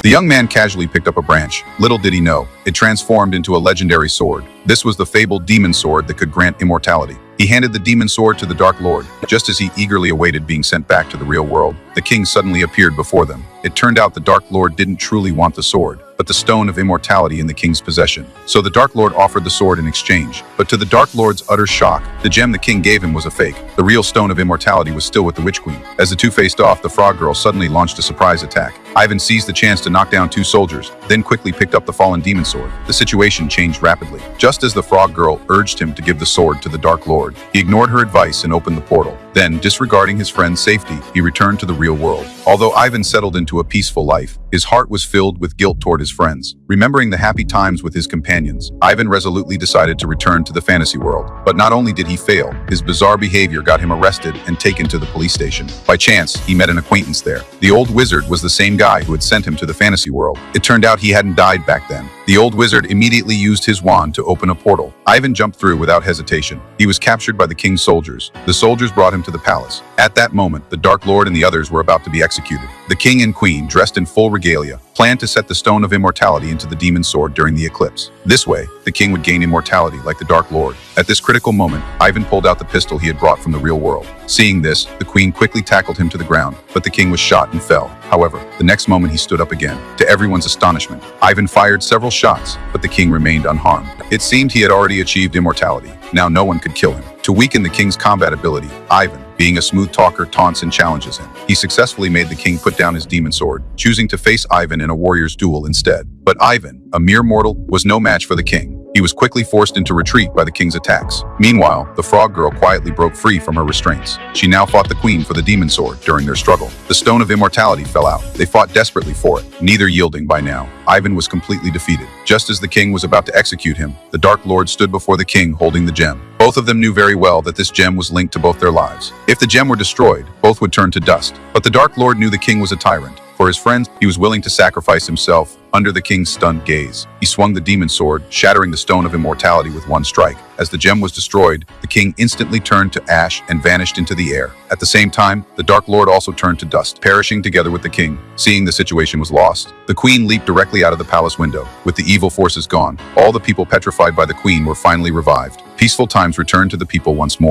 The young man casually picked up a branch. Little did he know, it transformed into a legendary sword. This was the fabled demon sword that could grant immortality. He handed the demon sword to the Dark Lord. Just as he eagerly awaited being sent back to the real world, the king suddenly appeared before them. It turned out the Dark Lord didn't truly want the sword, but the stone of immortality in the king's possession. So the Dark Lord offered the sword in exchange. But to the Dark Lord's utter shock, the gem the king gave him was a fake. The real stone of immortality was still with the Witch Queen. As the two faced off, the frog girl suddenly launched a surprise attack. Ivan seized the chance to knock down two soldiers, then quickly picked up the fallen demon sword. The situation changed rapidly. Just as the frog girl urged him to give the sword to the Dark Lord, he ignored her advice and opened the portal. Then, disregarding his friend's safety, he returned to the real world. Although Ivan settled into a peaceful life, his heart was filled with guilt toward his friends. Remembering the happy times with his companions, Ivan resolutely decided to return to the fantasy world. But not only did he fail, his bizarre behavior got him arrested and taken to the police station. By chance, he met an acquaintance there. The old wizard was the same guy who had sent him to the fantasy world. It turned out he hadn't died back then. The old wizard immediately used his wand to open a portal. Ivan jumped through without hesitation. He was captured by the king's soldiers. The soldiers brought him to the palace. At that moment, the Dark Lord and the others were about to be executed. The king and queen, dressed in full regalia, planned to set the stone of immortality into the demon sword during the eclipse. This way, the king would gain immortality like the Dark Lord. At this critical moment, Ivan pulled out the pistol he had brought from the real world. Seeing this, the queen quickly tackled him to the ground, but the king was shot and fell. However, the next moment he stood up again. To everyone's astonishment, Ivan fired several shots, but the king remained unharmed. It seemed he had already achieved immortality. Now no one could kill him. To weaken the king's combat ability, Ivan, being a smooth talker, taunts and challenges him. He successfully made the king put down his demon sword, choosing to face Ivan in a warrior's duel instead. But Ivan, a mere mortal, was no match for the king. He was quickly forced into retreat by the king's attacks. Meanwhile, the frog girl quietly broke free from her restraints. She now fought the queen for the demon sword during their struggle. The stone of immortality fell out. They fought desperately for it, neither yielding by now. Ivan was completely defeated. Just as the king was about to execute him, the Dark Lord stood before the king holding the gem. Both of them knew very well that this gem was linked to both their lives. If the gem were destroyed, both would turn to dust. But the Dark Lord knew the king was a tyrant. For his friends, he was willing to sacrifice himself under the king's stunned gaze. He swung the demon sword, shattering the stone of immortality with one strike. As the gem was destroyed, the king instantly turned to ash and vanished into the air. At the same time, the Dark Lord also turned to dust, perishing together with the king. Seeing the situation was lost, the queen leaped directly out of the palace window. With the evil forces gone, all the people petrified by the queen were finally revived. Peaceful times returned to the people once more.